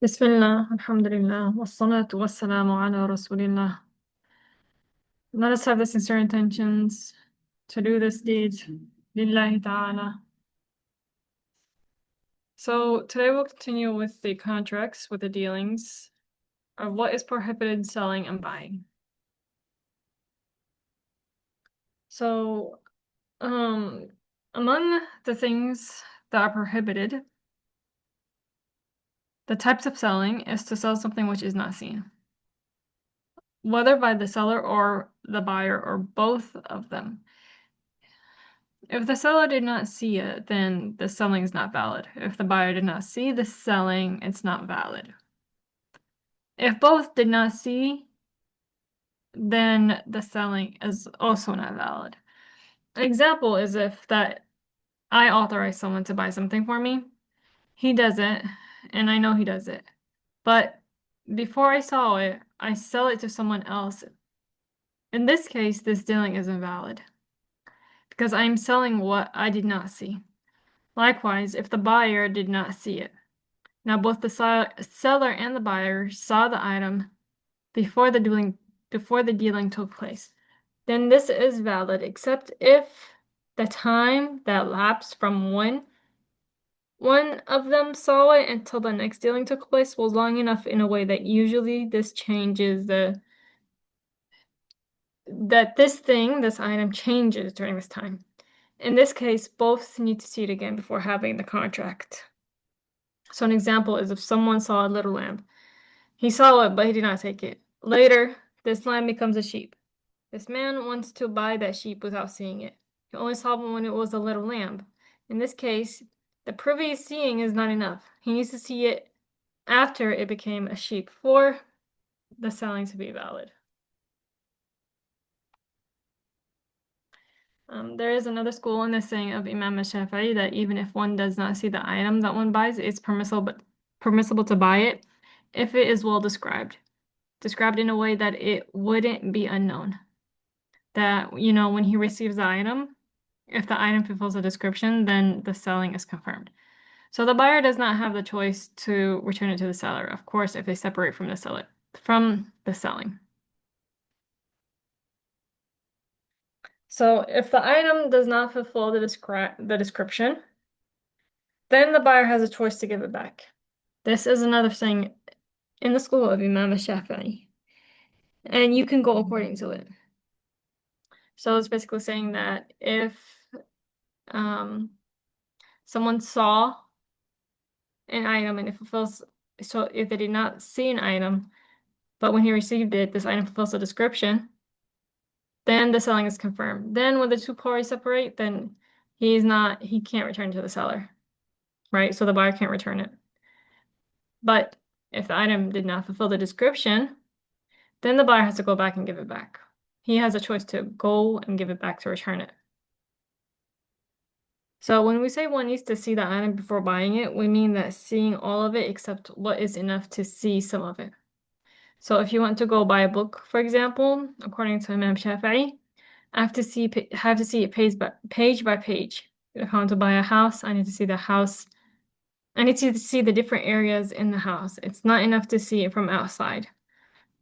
بسم الله الحمد لله والصلاة والسلام على رسول الله. Let us have the sincere intentions to do this deed lillahi ta'ala. So today we'll continue with the contracts, with the dealings of what is prohibited selling and buying. So among the things that are prohibited, the types of selling is to sell something which is not seen, whether by the seller or the buyer or both of them. If the seller did not see it, then the selling is not valid. If the buyer did not see the selling, it's not valid. If both did not see, then the selling is also not valid. An example is if that I authorize someone to buy something for me, he does it, and I know he does it. But before I saw it, I sell it to someone else. In this case, this dealing is invalid because I'm selling what I did not see. Likewise, if the buyer did not see it. Now, both the seller and the buyer saw the item before the dealing took place. Then this is valid, except if the time that lapsed from when one of them saw it until the next dealing took place was long enough in a way that usually this changes this item changes during this time. In this case, both need to see it again before having the contract. So an example is if someone saw a little lamb. He saw it, but he did not take it. Later, this lamb becomes a sheep. This man wants to buy that sheep without seeing it. He only saw it when it was a little lamb. In this case, the previous seeing is not enough. He needs to see it after it became a sheep for the selling to be valid. There is another school in the saying of Imam Shafi'i that even if one does not see the item that one buys, it's permissible to buy it if it is well described in a way that it wouldn't be unknown. That, when he receives the item, if the item fulfills the description, then the selling is confirmed. So the buyer does not have the choice to return it to the seller, of course, if they separate from the selling. So if the item does not fulfill the description, then the buyer has a choice to give it back. This is another saying in the school of Imam Shafi'i, and you can go according to it. So it's basically saying that if someone saw an item and if they did not see an item, but when he received it, this item fulfills the description, then the selling is confirmed. Then when the two parties separate, then he can't return to the seller, right? So the buyer can't return it. But if the item did not fulfill the description, then the buyer has to go back and give it back. He has a choice to go and give it back to return it. So when we say one needs to see the item before buying it, we mean that seeing all of it except what is enough to see some of it. So if you want to go buy a book, for example, according to Imam Shafi'i, I have to see it page by page. If I want to buy a house, I need to see the house. I need to see the different areas in the house. It's not enough to see it from outside.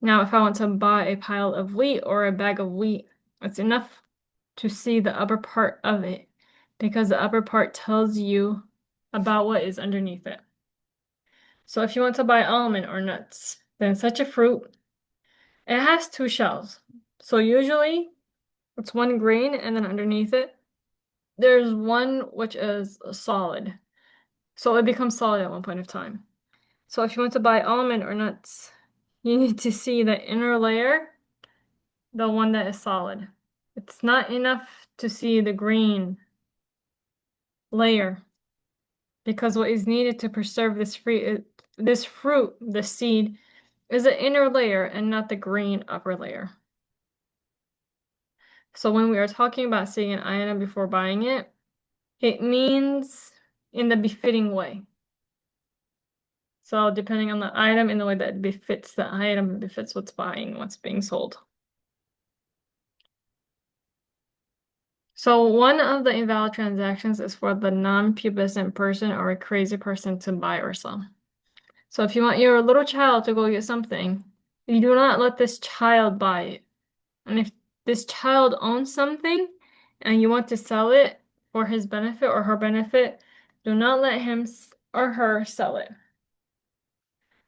Now, if I want to buy a pile of wheat or a bag of wheat, it's enough to see the upper part of it because the upper part tells you about what is underneath it. So if you want to buy almond or nuts, then such a fruit, it has two shells. So usually it's one green and then underneath it, there's one which is solid. So it becomes solid at one point of time. So if you want to buy almond or nuts, you need to see the inner layer, the one that is solid. It's not enough to see the green layer because what is needed to preserve this fruit, the seed, is the inner layer and not the green upper layer. So when we are talking about seeing an item before buying it, it means in the befitting way. So depending on the item, in the way that befits the item, befits what's being sold. So one of the invalid transactions is for the non-pubescent person or a crazy person to buy or sell. So if you want your little child to go get something, you do not let this child buy it. And if this child owns something and you want to sell it for his benefit or her benefit, do not let him or her sell it.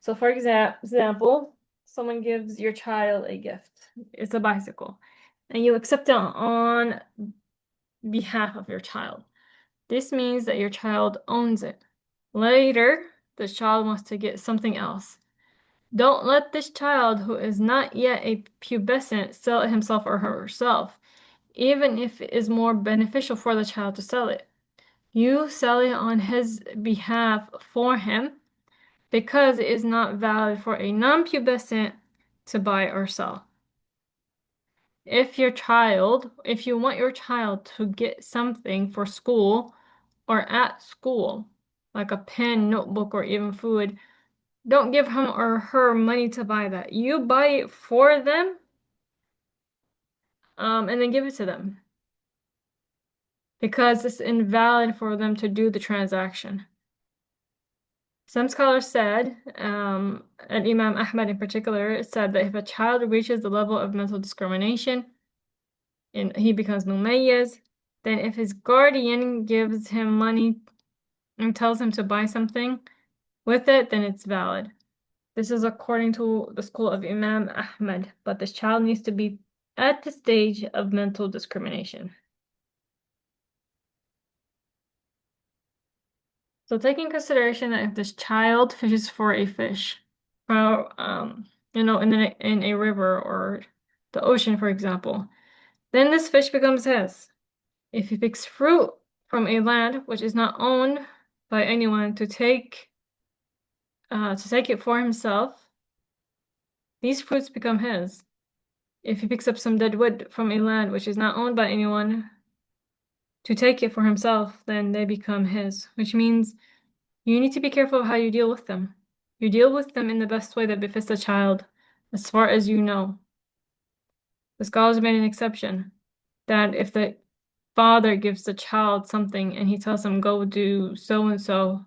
So for example, someone gives your child a gift. It's a bicycle. And you accept it on behalf of your child. This means that your child owns it. Later, the child wants to get something else. Don't let this child who is not yet a pubescent sell it himself or herself, even if it is more beneficial for the child to sell it. You sell it on his behalf for him because it is not valid for a non-pubescent to buy or sell. If you want your child to get something for school or at school, like a pen, notebook, or even food, don't give him or her money to buy that. You buy it for them, and then give it to them because it's invalid for them to do the transaction. Some scholars said, and Imam Ahmad in particular, said that if a child reaches the level of mental discrimination and he becomes mumayyiz, then if his guardian gives him money and tells him to buy something with it, then it's valid. This is according to the school of Imam Ahmad, but this child needs to be at the stage of mental discrimination. So taking consideration that if this child fishes for a fish, or in a river or the ocean, for example, then this fish becomes his. If he picks fruit from a land which is not owned by anyone to take it for himself, these fruits become his. If he picks up some dead wood from a land which is not owned by anyone to take it for himself, then they become his, which means you need to be careful of how you deal with them. You deal with them in the best way that befits the child, as far as you know. The scholars made an exception that if the father gives the child something and he tells him, go do so and so,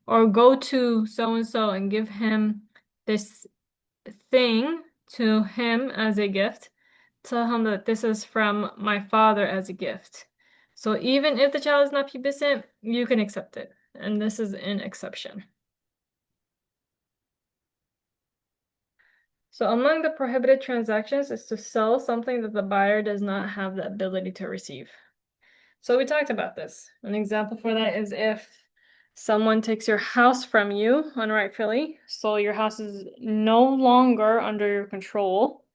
or go to so and so and give him this thing to him as a gift, tell him that this is from my father as a gift. So even if the child is not pubescent, you can accept it. And this is an exception. So among the prohibited transactions is to sell something that the buyer does not have the ability to receive. So we talked about this. An example for that is if someone takes your house from you unrightfully, so your house is no longer under your control,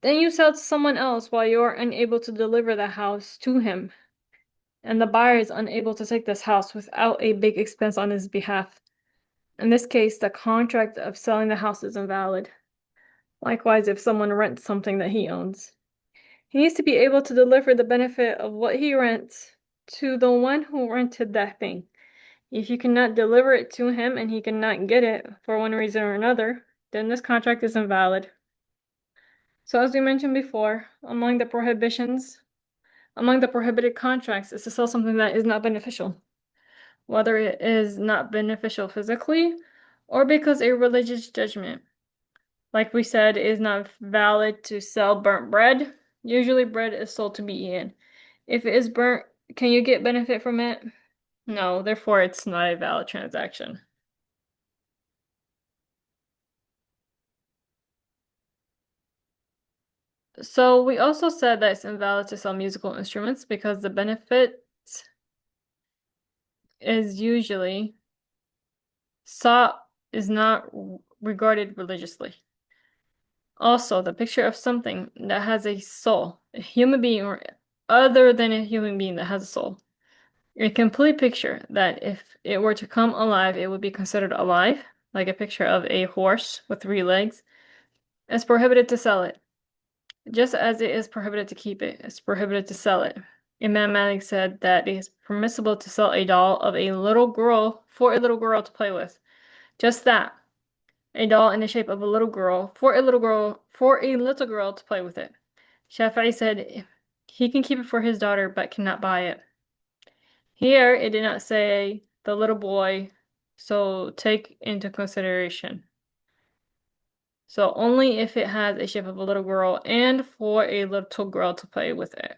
then you sell to someone else while you're unable to deliver the house to him. And the buyer is unable to take this house without a big expense on his behalf. In this case, the contract of selling the house is invalid. Likewise, if someone rents something that he owns, he needs to be able to deliver the benefit of what he rents to the one who rented that thing. If you cannot deliver it to him and he cannot get it for one reason or another, then this contract is invalid. So as we mentioned before, among the prohibited contracts is to sell something that is not beneficial, whether it is not beneficial physically or because a religious judgment. Like we said, it is not valid to sell burnt bread. Usually bread is sold to be eaten. If it is burnt, can you get benefit from it? No, therefore it's not a valid transaction. So we also said that it's invalid to sell musical instruments because the benefit is usually is not regarded religiously. Also, the picture of something that has a soul, a human being or other than a human being that has a soul, a complete picture that if it were to come alive, it would be considered alive, like a picture of a horse with 3 legs, it's prohibited to sell it. Just as it is prohibited to keep it, it's prohibited to sell it. Imam Malik said that it is permissible to sell a doll of a little girl for a little girl to play with. Just that. A doll in the shape of a little girl for a little girl to play with it. Shafi'i said he can keep it for his daughter but cannot buy it. Here it did not say the little boy So take into consideration. So only if it has a shape of a little girl and for a little girl to play with it.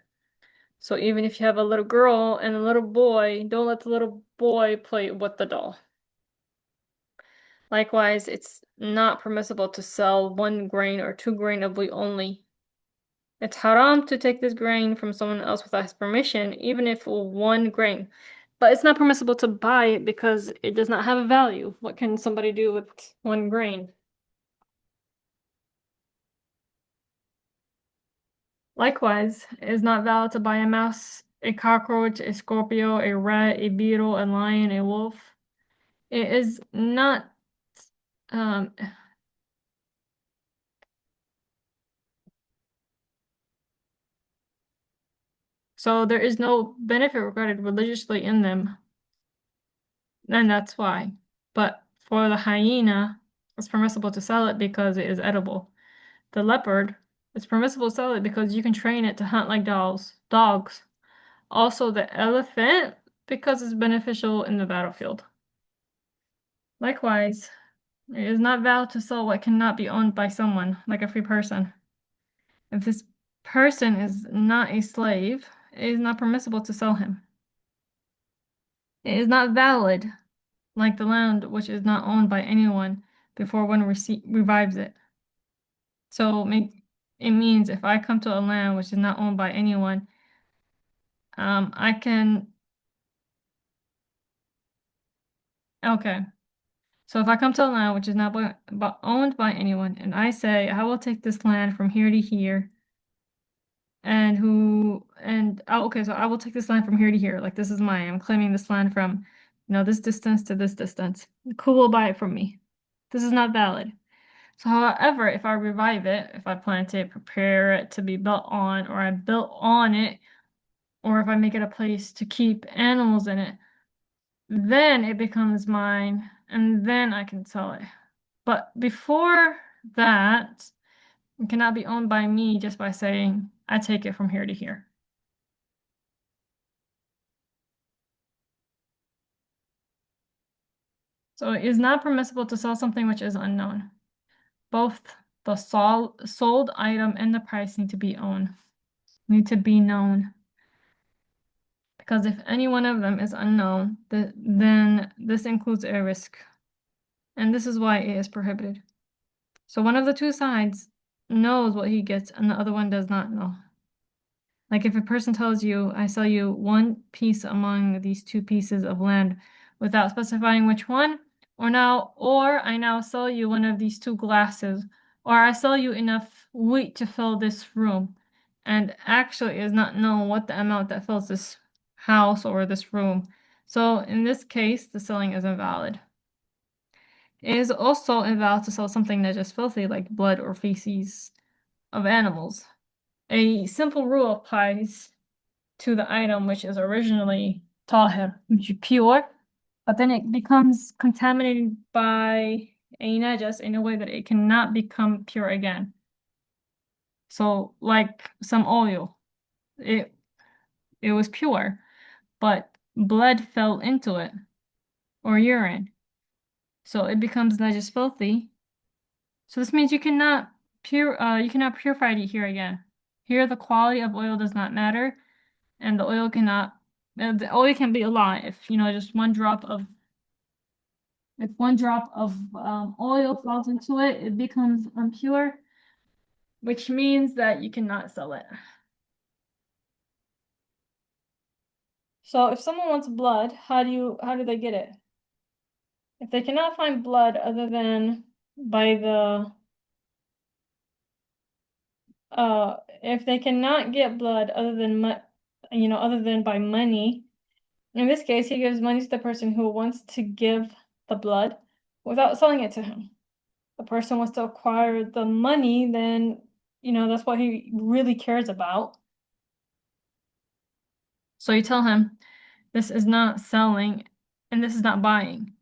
So even if you have a little girl and a little boy, don't let the little boy play with the doll. Likewise, it's not permissible to sell 1 grain or 2 grain of wheat only. It's haram to take this grain from someone else without his permission, even if 1 grain. But it's not permissible to buy it because it does not have a value. What can somebody do with 1 grain? Likewise, it is not valid to buy a mouse, a cockroach, a scorpio, a rat, a beetle, a lion, a wolf. It is not, um, so there is no benefit regarded religiously in them, and that's why. But for the hyena, it's permissible to sell it because it is edible. The leopard, it's permissible to sell it because you can train it to hunt like dogs. Also, the elephant, because it's beneficial in the battlefield. Likewise, it is not valid to sell what cannot be owned by someone, like a free person. If this person is not a slave, it is not permissible to sell him. It is not valid, like the land which is not owned by anyone before one revives it. So it means if I come to a land which is not owned by anyone, I can, okay. So if I come to a land which is not owned by anyone, and I say, I will take this land from here to here, okay, so I will take this land from here to here, like this is mine. I'm claiming this land from, this distance to this distance. Who will buy it from me? This is not valid. So however, if I revive it, if I plant it, prepare it to be built on, or I built on it, or if I make it a place to keep animals in it, then it becomes mine, and then I can sell it. But before that, it cannot be owned by me just by saying, I take it from here to here. So it is not permissible to sell something which is unknown. Both the sold item and the price need to be known. Because if any one of them is unknown, then this includes a risk. And this is why it is prohibited. So one of the two sides knows what he gets and the other one does not know. Like if a person tells you, I sell you one piece among these 2 pieces of land without specifying which one, or I now sell you one of these 2 glasses, or I sell you enough wheat to fill this room, and actually it is not known what the amount that fills this house or this room. So in this case, the selling is invalid. It is also invalid to sell something that is filthy, like blood or feces of animals. A simple rule applies to the item which is originally tahir, which is pure, but then it becomes contaminated by a najas in a way that it cannot become pure again. So like some oil, it was pure, but blood fell into it, or urine. So it becomes najas filthy. So this means you cannot purify it here again. Here the quality of oil does not matter, and the oil can be a lot if just one drop of oil falls into it, it becomes impure, which means that you cannot sell it. So if someone wants blood, how do they get it? If they cannot find blood other than by the if they cannot get blood other than other than by money, in this case he gives money to the person who wants to give the blood without selling it to him. The person wants to acquire the money, then that's what he really cares about. So you tell him, this is not selling and this is not buying.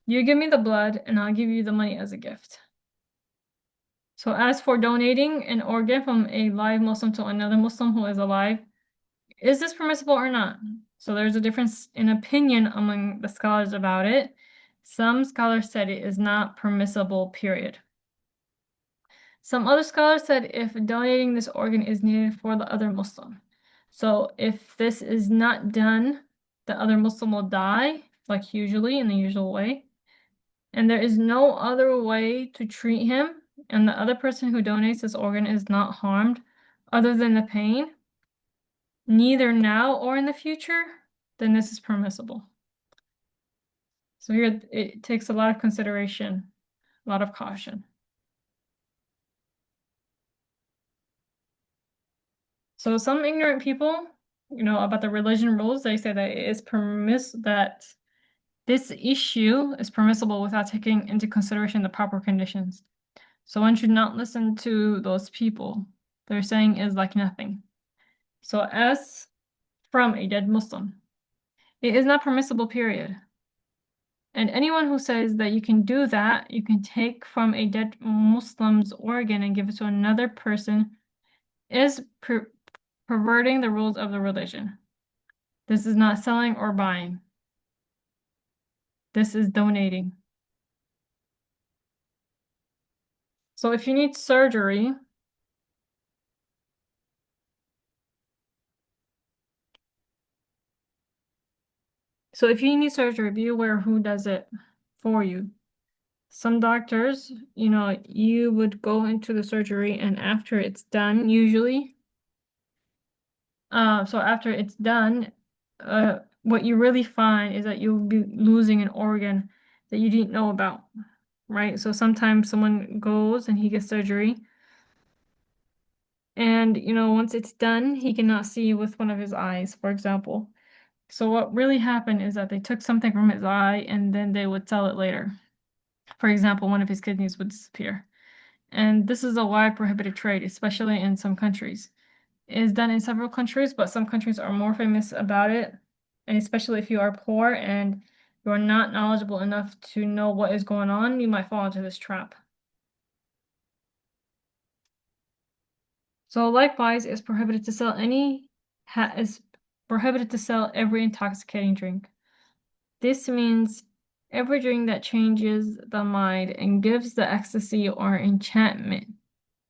You give me the blood and I'll give you the money as a gift. So as for donating an organ from a live Muslim to another Muslim who is alive, is this permissible or not? So there's a difference in opinion among the scholars about it. Some scholars said it is not permissible, period. Some other scholars said if donating this organ is needed for the other Muslim. So if this is not done, the other Muslim will die, like usually in the usual way. And there is no other way to treat him, and the other person who donates this organ is not harmed other than the pain, neither now or in the future, then this is permissible. So here it takes a lot of consideration, a lot of caution. So some ignorant people, about the religion rules, they say that it is that this issue is permissible without taking into consideration the proper conditions. So one should not listen to those people. Their saying is like nothing. So as from a dead Muslim, it is not permissible, period. And anyone who says that you can do that, you can take from a dead Muslim's organ and give it to another person, is perverting the rules of the religion. This is not selling or buying. This is donating. So if you need surgery, be aware who does it for you. Some doctors, you would go into the surgery and after it's done, usually, so after it's done, what you really find is that you'll be losing an organ that you didn't know about, right? So sometimes someone goes and he gets surgery, and once it's done, he cannot see with one of his eyes, for example. So what really happened is that they took something from his eye and then they would sell it later. For example, one of his kidneys would disappear. And this is a wide prohibited trade, especially in some countries. It is done in several countries, but some countries are more famous about it. And especially if you are poor and you are not knowledgeable enough to know what is going on, you might fall into this trap. So likewise, it's prohibited to sell every intoxicating drink. This means every drink that changes the mind and gives the ecstasy or enchantment.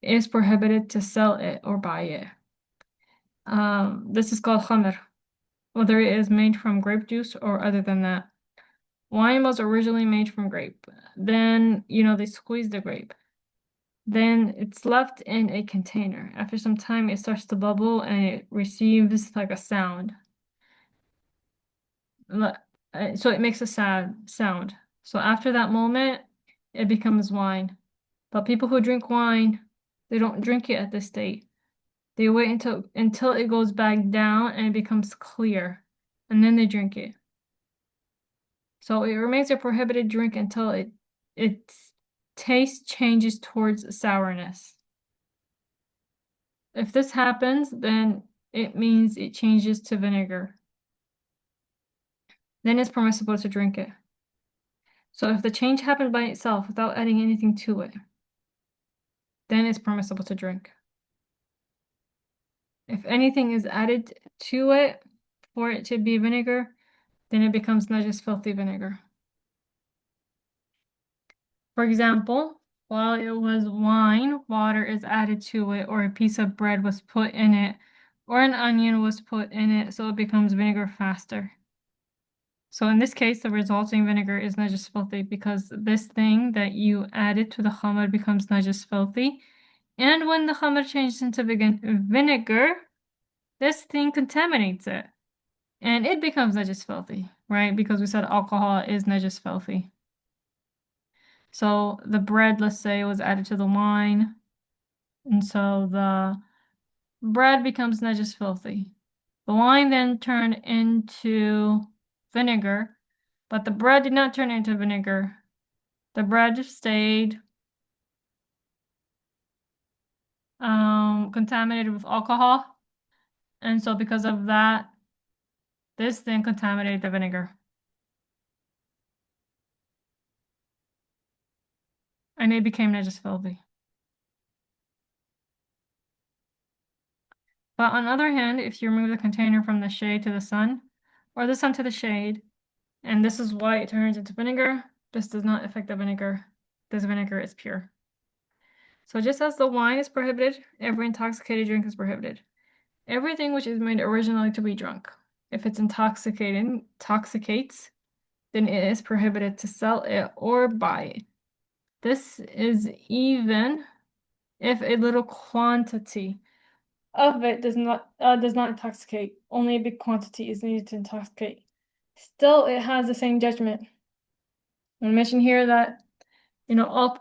It is prohibited to sell it or buy it. This is called khamr, whether it is made from grape juice or other than that. Wine was originally made from grape. Then, they squeeze the grape. Then it's left in a container. After some time, it starts to bubble and it receives like a sound. So it makes a sad sound. So after that moment, it becomes wine. But people who drink wine, they don't drink it at this state. They wait until it goes back down and it becomes clear, and then they drink it. So it remains a prohibited drink until its taste changes towards sourness. If this happens, then it means it changes to vinegar. Then it's permissible to drink it. So if the change happened by itself without adding anything to it, then it's permissible to drink. If anything is added to it for it to be vinegar, then it becomes najis, filthy vinegar. For example, while it was wine, water is added to it, or a piece of bread was put in it, or an onion was put in it, so it becomes vinegar faster. So in this case, the resulting vinegar is najis filthy because this thing that you added to the khamr becomes najis filthy. And when the khamr changes into vinegar, this thing contaminates it. And it becomes najis filthy, right? Because we said alcohol is najis filthy. So the bread, let's say, was added to the wine. And so the bread becomes najis filthy. The wine then turned into vinegar, but the bread did not turn into vinegar. The bread stayed contaminated with alcohol. And so because of that, this then contaminated the vinegar. And it became najis filthy. But on the other hand, if you remove the container from the shade to the sun, or the sun to the shade, and this is why it turns into vinegar, This does not affect the vinegar. This vinegar is pure. So just as the wine is prohibited, every intoxicated drink is prohibited. Everything which is made originally to be drunk. If it's intoxicates, then it is prohibited to sell it or buy it. This is even if a little quantity of it does not intoxicate. Only a big quantity is needed to intoxicate. Still, it has the same judgment. I mentioned here that all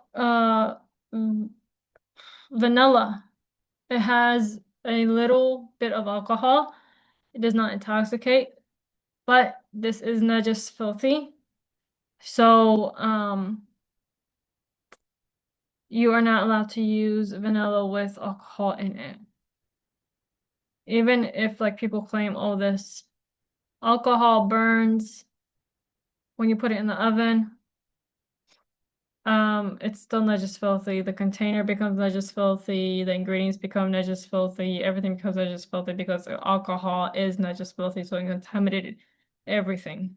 vanilla, it has a little bit of alcohol. It does not intoxicate, but this is not just filthy. So you are not allowed to use vanilla with alcohol in it. Even if like people claim, oh, this alcohol burns when you put it in the oven, it's still not just filthy. The container becomes not just filthy, the ingredients become not just filthy, everything becomes not just filthy because alcohol is not just filthy, so it contaminated everything.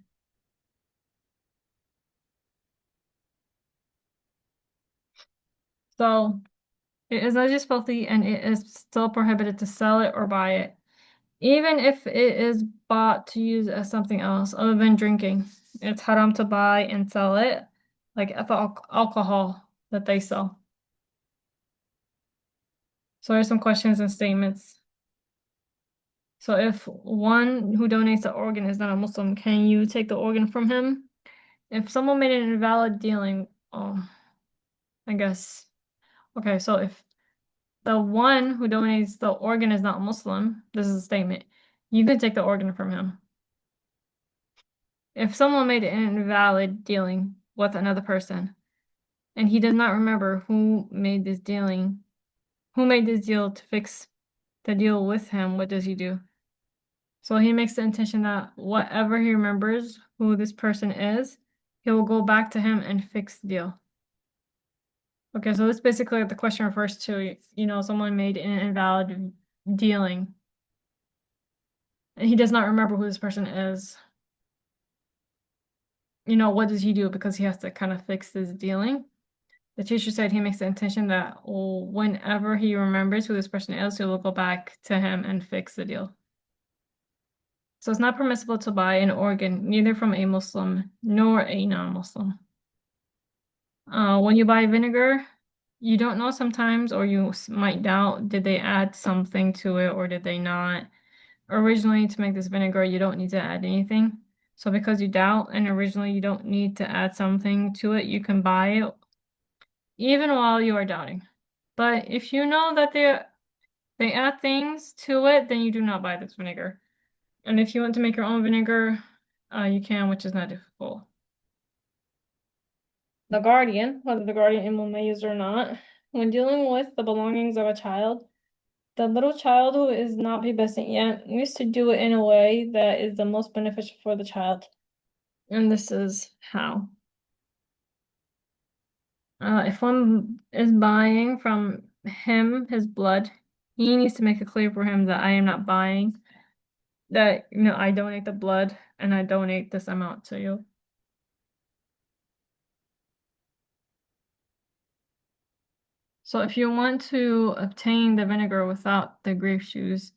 So it is not just filthy and it is still prohibited to sell it or buy it. Even if it is bought to use as something else other than drinking, it's haram to buy and sell it, like ethyl alcohol that they sell. So here's some questions and statements. So if one who donates the organ is not a Muslim, can you take the organ from him? If someone made an invalid dealing, oh, I guess. Okay, so if the one who donates the organ is not Muslim, this is a statement, you can take the organ from him. If someone made an invalid dealing with another person, and he does not remember who made this deal to fix the deal with him, what does he do? So he makes the intention that whatever he remembers who this person is, he will go back to him and fix the deal. Okay, so this basically the question refers to, someone made an invalid dealing, and he does not remember who this person is. What does he do? Because he has to kind of fix this dealing. The teacher said he makes the intention that whenever he remembers who this person is, he will go back to him and fix the deal. So it's not permissible to buy an organ, neither from a Muslim nor a non-Muslim. When you buy vinegar, you don't know sometimes, or you might doubt, did they add something to it or did they not? Originally, to make this vinegar, you don't need to add anything. So because you doubt and originally you don't need to add something to it, you can buy it even while you are doubting. But if you know that they add things to it, then you do not buy this vinegar. And if you want to make your own vinegar, you can, which is not difficult. The guardian, whether the guardian animal may use or not, when dealing with the belongings of a child, the little child who is not pubescent yet needs to do it in a way that is the most beneficial for the child. And this is how. If one is buying from him his blood, he needs to make it clear for him that I am not buying, that I donate the blood and I donate this amount to you. So if you want to obtain the vinegar without the grape juice,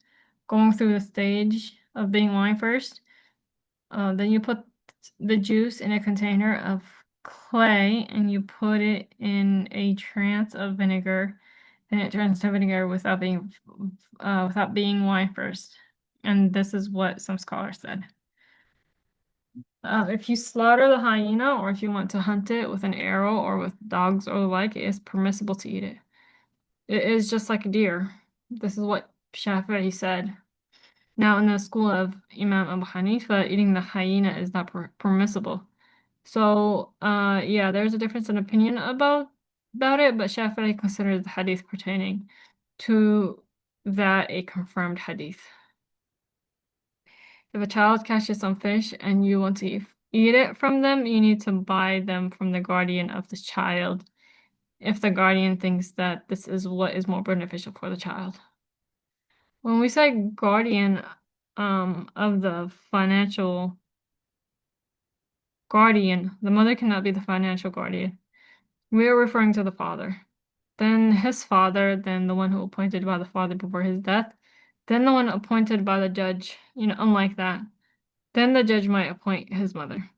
going through the stage of being wine first, then you put the juice in a container of clay and you put it in a trance of vinegar, and it turns to vinegar without being wine first. And this is what some scholars said. If you slaughter the hyena, or if you want to hunt it with an arrow or with dogs or the like, it is permissible to eat it. It is just like a deer. This is what Shafi'i said. Now, in the school of Imam Abu Hanifa, eating the hyena is not permissible. So, yeah, there's a difference in opinion about it, but Shafi'i considers the hadith pertaining to that a confirmed hadith. If a child catches some fish and you want to eat it from them, you need to buy them from the guardian of the child, if the guardian thinks that this is what is more beneficial for the child. When we say guardian of the financial Guardian. The mother cannot be the financial guardian. We are referring to the father. Then his father, then the one who appointed by the father before his death, then the one appointed by the judge, unlike that. Then the judge might appoint his mother.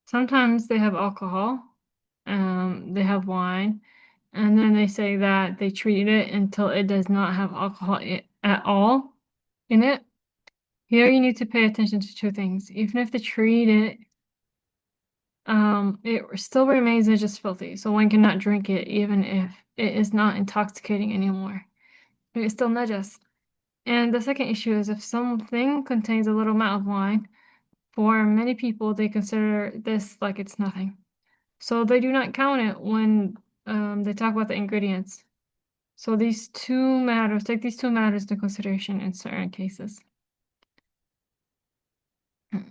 Sometimes they have alcohol, they have wine, and then they say that they treat it until it does not have alcohol at all in it. Here you need to pay attention to two things. Even if they treat it, it still remains just filthy. So one cannot drink it even if it is not intoxicating anymore. It is still najas. And the second issue is if something contains a little amount of wine, for many people they consider this like it's nothing. So they do not count it when they talk about the ingredients. So take these two matters into consideration in certain cases.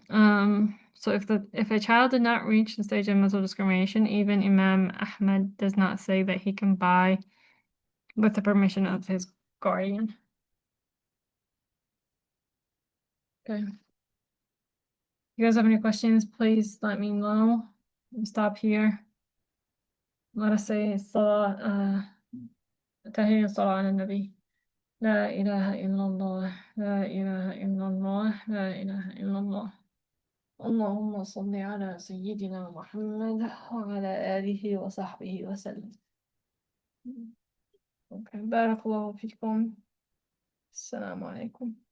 So if a child did not reach the stage of mental discrimination, even Imam Ahmad does not say that he can buy with the permission of his guardian. Okay. You guys have any questions, please let me know. Stop here. Let us say تهيئ الصلاة على النبي. لا إله إلا الله لا إله إلا الله لا إله إلا الله. اللهم صل على سيدنا محمد وعلى آله وصحبه وسلم. بارك الله فيكم. السلام عليكم.